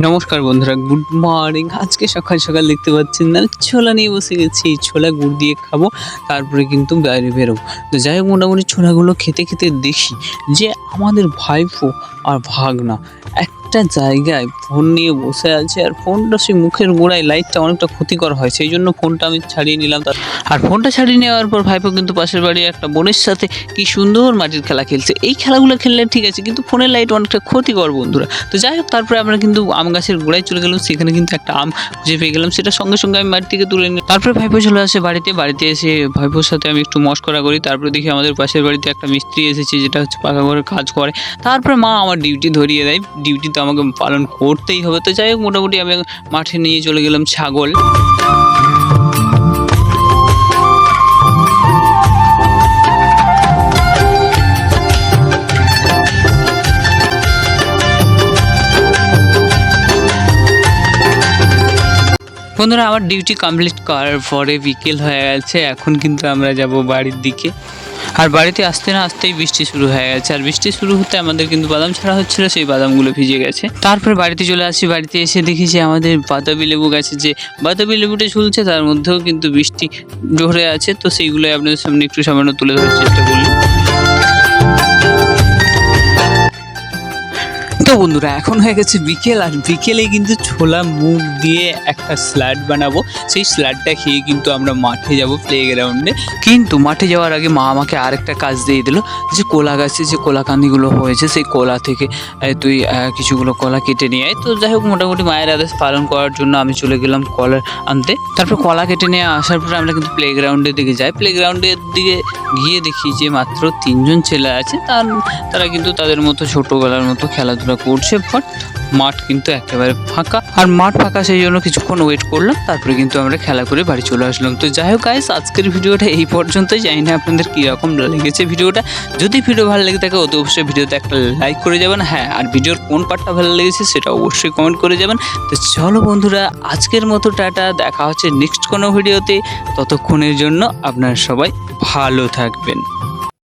নমস্কার বন্ধুরা, good morning. আজকে সকাল সকাল দেখতে পাচ্ছেন না, ছোলা নিয়ে বসে গেছি। ছোলা গুড় দিয়ে খাবো, তারপরে কিন্তু বাইরে বেরোবো। তো যাই হোক, মোটামুটি ছোলাগুলো খেতে খেতে দেখি যে আমাদের ভাইপো আর ভাগনা একটা জায়গায় ফোন নিয়ে বসে আছে, আর ফোনটা সেই মুখের গোড়ায় লাইটটা অনেকটা ক্ষতিকর হয়, সেই জন্য ফোনটা আমি ছাড়িয়ে নিলাম। আর ফোনটা ছাড়িয়ে নেওয়ার পর ভাইপো কিন্তু পাশের বাড়ির একটা বোনের সাথে কি সুন্দর মাটির খেলা খেলছে। এই খেলাগুলো খেললে ঠিক আছে, কিন্তু ফোনের লাইট অনেকটা ক্ষতিকর বন্ধুরা। তো যাই হোক, তারপরে আমরা কিন্তু আম গাছের গোড়ায় চলে গেলাম, সেখানে কিন্তু একটা আম খুঁজে পেয়ে গেলাম, সেটা সঙ্গে সঙ্গে আমি মাটি থেকে তুলে নিই। তারপরে ভাইপো চলে আসে বাড়িতে এসে ভাইপোর সাথে আমি একটু মশকরা করি। তারপরে দেখি আমাদের পাশের বাড়িতে একটা মিস্ত্রি এসেছে, যেটা হচ্ছে পাকা ঘরে কাজ করে। তারপরে মা আমার ডিউটি ধরিয়ে দেয়, ডিউটি তো আমাকে পালন করতেই হবে। তো যাই হোক, মোটামুটি আমি মাঠে নিয়ে চলে গেলাম ছাগল। বন্ধুরা, আমার ডিউটি কমপ্লিট করার পরে বিকেল হয়ে গেছে, এখন কিন্তু আমরা যাব বাড়ির দিকে। আর বাড়িতে আসতে না আসতেই বৃষ্টি শুরু হয়ে গেছে, আর বৃষ্টি শুরু হতে আমাদের কিন্তু বাদাম ছাড়া হচ্ছিল, সেই বাদামগুলো ভিজে গেছে। তারপরে বাড়িতে চলে আসি, বাড়িতে এসে দেখি যে আমাদের বাতাবি লেবু গাছে যে বাতাবি লেবুটা ঝুলছে, তার মধ্যেও কিন্তু বৃষ্টি ঝরে আছে। তো সেইগুলোই আপনাদের সামনে একটু সামান্য তুলে ধরার চেষ্টা করলাম। তো বন্ধুরা, এখন হয়ে গেছে বিকেল, আর বিকেলে কিন্তু ছোলা মুগ দিয়ে একটা স্যালাড বানাবো। সেই স্যালাডটা খেয়ে কিন্তু আমরা মাঠে যাব, প্লেগ্রাউন্ডে। কিন্তু মাঠে যাওয়ার আগে মা আমাকে আরেকটা কাজ দিয়ে দিল, যে কোলা গাছে যে কোলাকান্দিগুলো হয়েছে, সেই কোলা থেকে তুই কিছুগুলো কলা কেটে নিয়ে আয়। তো যাই হোক, মোটামুটি মায়ের আদেশ পালন করার জন্য আমি চলে গেলাম কলা আনতে। তারপর কলা কেটে নিয়ে আসার পরে আমরা কিন্তু প্লেগ্রাউন্ডের দিকে যাই। প্লেগ্রাউন্ডের দিকে গিয়ে দেখি যে মাত্র 3জন ছেলে আছে, তারা কিন্তু তাদের মতো ছোটোবেলার মতো খেলাধুলা করছে। বাট মাঠ কিন্তু একেবারে ফাঁকা, আর মাঠ ফাঁকা, সেই জন্য কিছুক্ষণ ওয়েট করলাম। তারপরে কিন্তু আমরা খেলা করে বাড়ি চলে আসলাম। তো যাই হোক গাইস, আজকের ভিডিওটা এই পর্যন্তই। জানি না আপনাদের কীরকম লেগেছে ভিডিওটা। যদি ভিডিও ভালো লেগে থাকে, অতি অবশ্যই ভিডিওতে একটা লাইক করে যাবেন। হ্যাঁ, আর ভিডিওর কোন পার্টটা ভালো লেগেছে সেটা অবশ্যই কমেন্ট করে যাবেন। তো চলো বন্ধুরা, আজকের মতো টাটা, দেখা হচ্ছে নেক্সট কোনো ভিডিওতে। ততক্ষণের জন্য আপনারা সবাই ভালো থাকবেন।